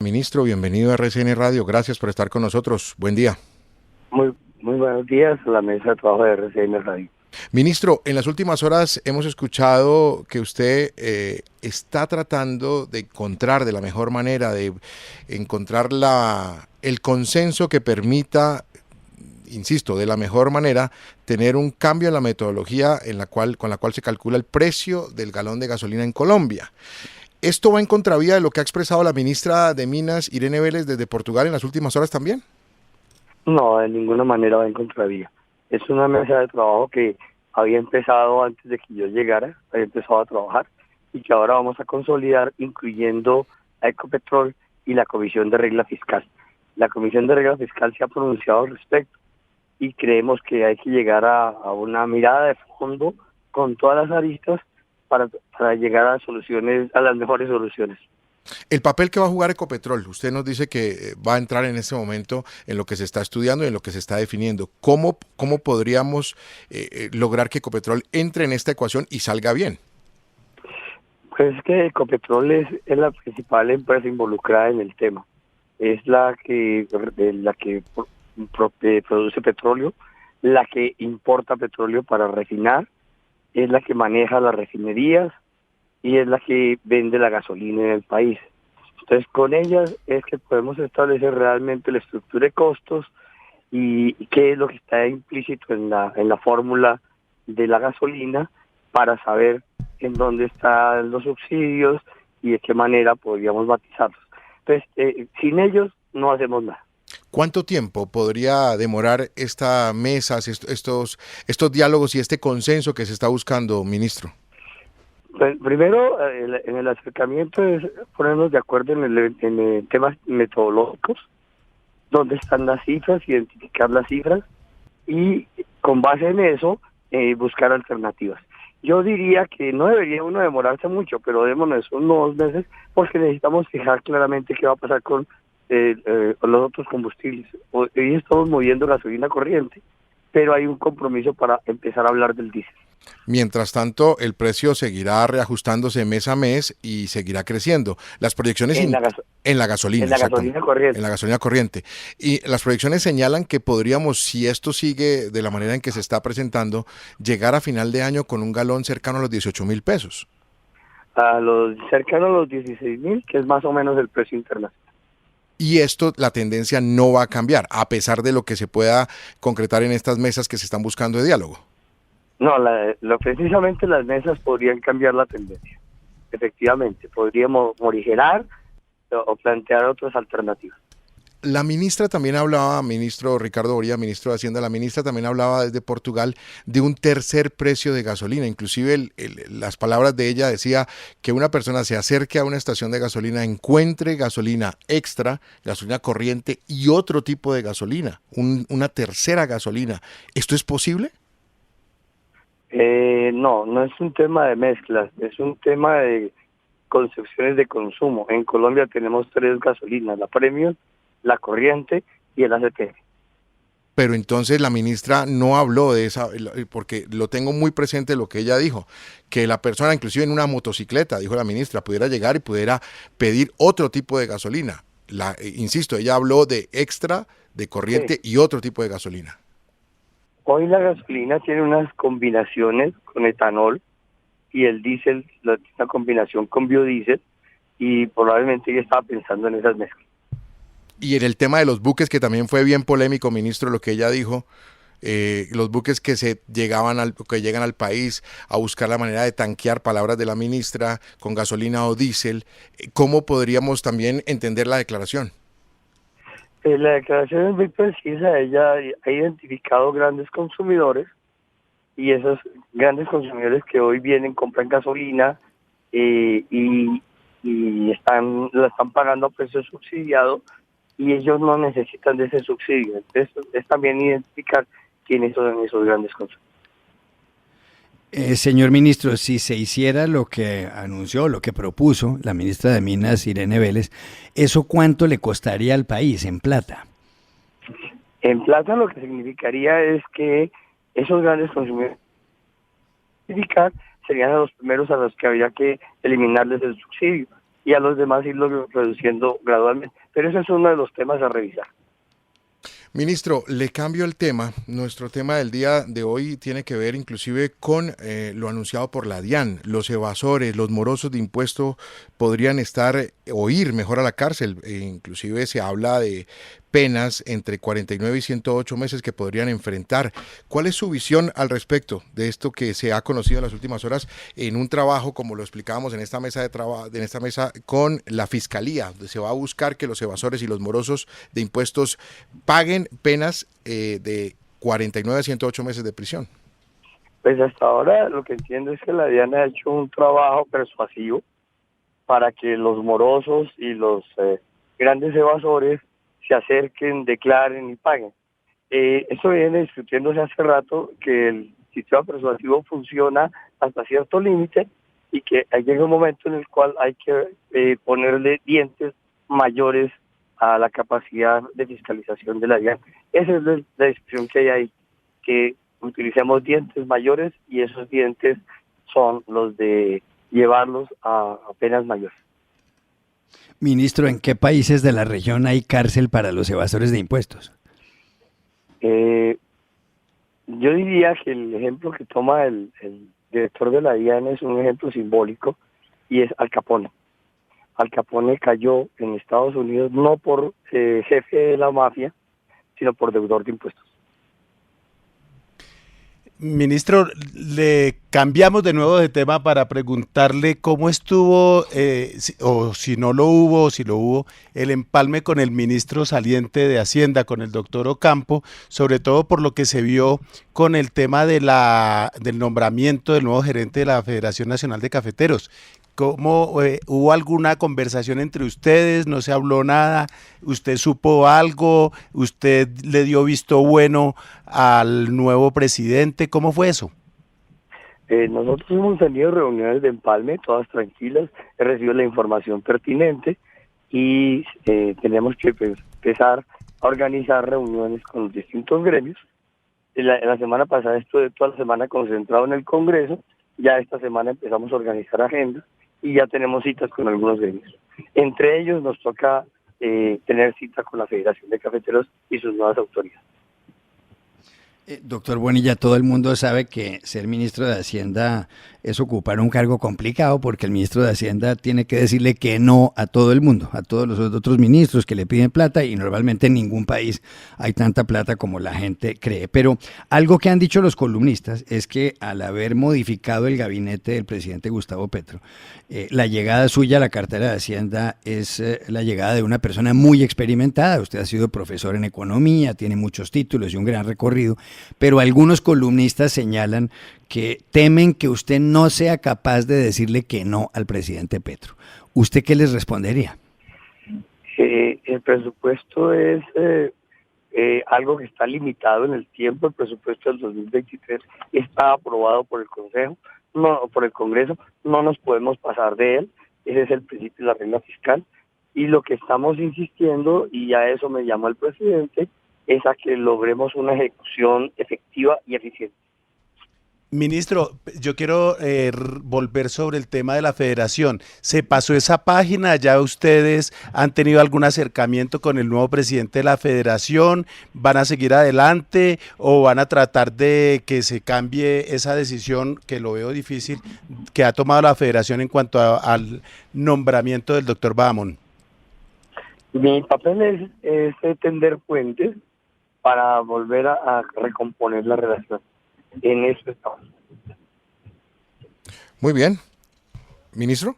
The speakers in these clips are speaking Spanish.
Ministro, bienvenido a RCN Radio. Gracias por estar con nosotros. Buen día. Muy buenos días a la mesa de trabajo de RCN Radio. Ministro, en las últimas horas hemos escuchado que usted está tratando de encontrar de la mejor manera, de encontrar el consenso que permita, insisto, de la mejor manera, tener un cambio en la metodología con la cual se calcula el precio del galón de gasolina en Colombia. ¿Esto va en contravía de lo que ha expresado la ministra de Minas, Irene Vélez, desde Portugal en las últimas horas también? No, de ninguna manera va en contravía. Es una mesa de trabajo que había empezado antes de que yo llegara, había empezado a trabajar y que ahora vamos a consolidar, incluyendo a Ecopetrol y la Comisión de Regla Fiscal. La Comisión de Regla Fiscal se ha pronunciado al respecto y creemos que hay que llegar a una mirada de fondo con todas las aristas para llegar a soluciones, a las mejores soluciones. El papel que va a jugar Ecopetrol, usted nos dice que va a entrar en este momento en lo que se está estudiando y en lo que se está definiendo. ¿Cómo podríamos lograr que Ecopetrol entre en esta ecuación y salga bien? Pues es que Ecopetrol es la principal empresa involucrada en el tema. Es la que produce petróleo, la que importa petróleo para refinar, es la que maneja las refinerías y es la que vende la gasolina en el país. Entonces, con ellas es que podemos establecer realmente la estructura de costos y qué es lo que está implícito en la fórmula de la gasolina para saber en dónde están los subsidios y de qué manera podríamos matizarlos. Entonces, sin ellos no hacemos nada. ¿Cuánto tiempo podría demorar esta mesa, estos diálogos y este consenso que se está buscando, ministro? Pues, primero, en el acercamiento es ponernos de acuerdo en temas metodológicos, dónde están las cifras, identificar las cifras y con base en eso buscar alternativas. Yo diría que no debería uno demorarse mucho, pero démonos unos meses porque necesitamos fijar claramente qué va a pasar con los otros combustibles. Hoy estamos moviendo gasolina corriente, pero hay un compromiso para empezar a hablar del diésel. Mientras tanto, el precio seguirá reajustándose mes a mes y seguirá creciendo. Las proyecciones en la gasolina, en la gasolina corriente. En la gasolina corriente. Y las proyecciones señalan que podríamos, si esto sigue de la manera en que se está presentando, llegar a final de año con un galón cercano a los 18,000 pesos. Cercano a los 16,000, que es más o menos el precio internacional. Y esto, la tendencia no va a cambiar, a pesar de lo que se pueda concretar en estas mesas que se están buscando de diálogo. No, precisamente las mesas podrían cambiar la tendencia. Efectivamente, podríamos morigerar o plantear otras alternativas. La ministra también hablaba, ministro Ricardo Boría, ministro de Hacienda, la ministra también hablaba desde Portugal de un tercer precio de gasolina. Inclusive las palabras de ella decía que una persona se acerque a una estación de gasolina, encuentre gasolina extra, gasolina corriente y otro tipo de gasolina, una tercera gasolina. ¿Esto es posible? No es un tema de mezclas, es un tema de concepciones de consumo. En Colombia tenemos 3 gasolinas, la Premium, la corriente y el ACP. Pero entonces la ministra no habló de esa, porque lo tengo muy presente lo que ella dijo, que la persona, inclusive en una motocicleta, dijo la ministra, pudiera llegar y pudiera pedir otro tipo de gasolina. Insisto, ella habló de extra, de corriente y otro tipo de gasolina. Hoy la gasolina tiene unas combinaciones con etanol y el diésel, una combinación con biodiesel, y probablemente ella estaba pensando en esas mezclas. Y en el tema de los buques, que también fue bien polémico, ministro, lo que ella dijo, los buques que llegan al país a buscar la manera de tanquear, palabras de la ministra, con gasolina o diésel, ¿cómo podríamos también entender la declaración? La declaración es muy precisa, ella ha identificado grandes consumidores y esos grandes consumidores que hoy vienen, compran gasolina y la están pagando a precio subsidiado y ellos no necesitan de ese subsidio. Entonces es también identificar quiénes son esos grandes consumidores. Señor ministro, si se hiciera lo que anunció, lo que propuso la ministra de Minas, Irene Vélez, ¿eso cuánto le costaría al país en plata? En plata lo que significaría es que esos grandes consumidores serían los primeros a los que habría que eliminarles el subsidio. y a los demás irlos reduciendo gradualmente. Pero ese es uno de los temas a revisar. Ministro, le cambio el tema. Nuestro tema del día de hoy tiene que ver inclusive con lo anunciado por la DIAN. Los evasores, los morosos de impuestos podrían estar o ir mejor a la cárcel. Inclusive se habla de penas entre 49 y 108 meses que podrían enfrentar. ¿Cuál es su visión al respecto de esto que se ha conocido en las últimas horas en un trabajo, como lo explicábamos en esta mesa de trabajo, en esta mesa con la Fiscalía, donde se va a buscar que los evasores y los morosos de impuestos paguen penas de 49 a 108 meses de prisión? Pues hasta ahora lo que entiendo es que la DIAN ha hecho un trabajo persuasivo para que los morosos y los grandes evasores se acerquen, declaren y paguen. Eso viene discutiéndose hace rato, que el sistema persuasivo funciona hasta cierto límite y que llega un momento en el cual hay que ponerle dientes mayores a la capacidad de fiscalización de la DIAN. Esa es la discusión que hay ahí, que utilicemos dientes mayores y esos dientes son los de llevarlos a penas mayores. Ministro, ¿en qué países de la región hay cárcel para los evasores de impuestos? Yo diría que el ejemplo que toma el director de la DIAN es un ejemplo simbólico y es Al Capone. Al Capone cayó en Estados Unidos no por jefe de la mafia, sino por deudor de impuestos. Ministro, le cambiamos de nuevo de tema para preguntarle cómo estuvo, o si no lo hubo, o si lo hubo, el empalme con el ministro saliente de Hacienda, con el doctor Ocampo, sobre todo por lo que se vio con el tema de del nombramiento del nuevo gerente de la Federación Nacional de Cafeteros. ¿Cómo hubo alguna conversación entre ustedes? ¿No se habló nada? ¿Usted supo algo? ¿Usted le dio visto bueno al nuevo presidente? ¿Cómo fue eso? Nosotros hemos tenido reuniones de empalme, todas tranquilas, he recibido la información pertinente y tenemos que empezar a organizar reuniones con los distintos gremios. La semana pasada estuve toda la semana concentrado en el Congreso, ya esta semana empezamos a organizar agendas y ya tenemos citas con algunos gremios. Entre ellos nos toca tener cita con la Federación de Cafeteros y sus nuevas autoridades. Doctor Bonilla, todo el mundo sabe que ser ministro de Hacienda es ocupar un cargo complicado porque el ministro de Hacienda tiene que decirle que no a todo el mundo, a todos los otros ministros que le piden plata y normalmente en ningún país hay tanta plata como la gente cree. Pero algo que han dicho los columnistas es que al haber modificado el gabinete del presidente Gustavo Petro, la llegada suya a la cartera de Hacienda es la llegada de una persona muy experimentada. Usted ha sido profesor en economía, tiene muchos títulos y un gran recorrido. Pero algunos columnistas señalan que temen que usted no sea capaz de decirle que no al presidente Petro. ¿Usted qué les respondería? El presupuesto es algo que está limitado en el tiempo. El presupuesto del 2023 está aprobado por el Consejo, no por el Congreso. No nos podemos pasar de él. Ese es el principio de la regla fiscal. Y lo que estamos insistiendo, y a eso me llamó el presidente, es a que logremos una ejecución efectiva y eficiente. Ministro, yo quiero volver sobre el tema de la federación. ¿Se pasó esa página? ¿Ya ustedes han tenido algún acercamiento con el nuevo presidente de la federación? ¿Van a seguir adelante o van a tratar de que se cambie esa decisión, que lo veo difícil, que ha tomado la federación en cuanto al nombramiento del doctor Bahamón? Mi papel es tender puentes para volver a recomponer la relación. En eso estamos. Muy bien. ¿Ministro?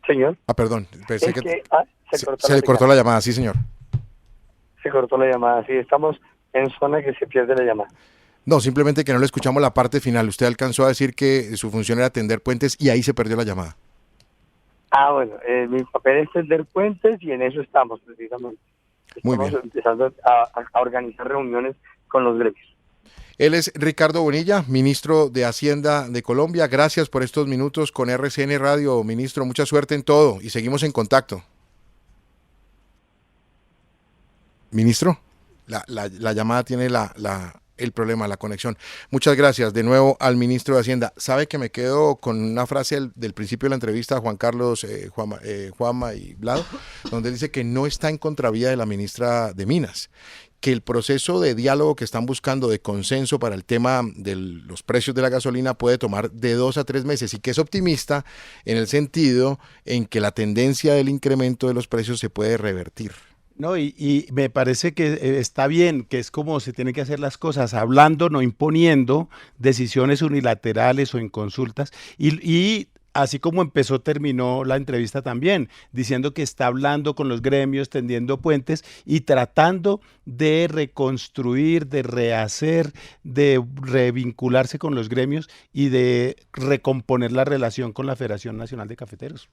Señor. Perdón, pensé que se cortó la llamada, sí, señor. Se cortó la llamada, sí, estamos en zona que se pierde la llamada. No, simplemente que no le escuchamos la parte final. Usted alcanzó a decir que su función era tender puentes y ahí se perdió la llamada. Bueno, mi papel es tender puentes y en eso estamos precisamente. Estamos empezando a organizar reuniones con los gremios. Él es Ricardo Bonilla, ministro de Hacienda de Colombia. Gracias por estos minutos con RCN Radio, ministro. Mucha suerte en todo y seguimos en contacto. Ministro, la llamada tiene la el problema, la conexión. Muchas gracias de nuevo al ministro de Hacienda. Sabe que me quedo con una frase del principio de la entrevista a Juan Carlos, Juanma y Vlado, donde él dice que no está en contravía de la ministra de Minas, que el proceso de diálogo que están buscando de consenso para el tema de los precios de la gasolina puede tomar de 2 a 3 meses y que es optimista en el sentido en que la tendencia del incremento de los precios se puede revertir. No, y me parece que está bien, que es como se tienen que hacer las cosas, hablando, no imponiendo decisiones unilaterales o en consultas, y así como empezó, terminó la entrevista también, diciendo que está hablando con los gremios, tendiendo puentes y tratando de reconstruir, de rehacer, de revincularse con los gremios y de recomponer la relación con la Federación Nacional de Cafeteros.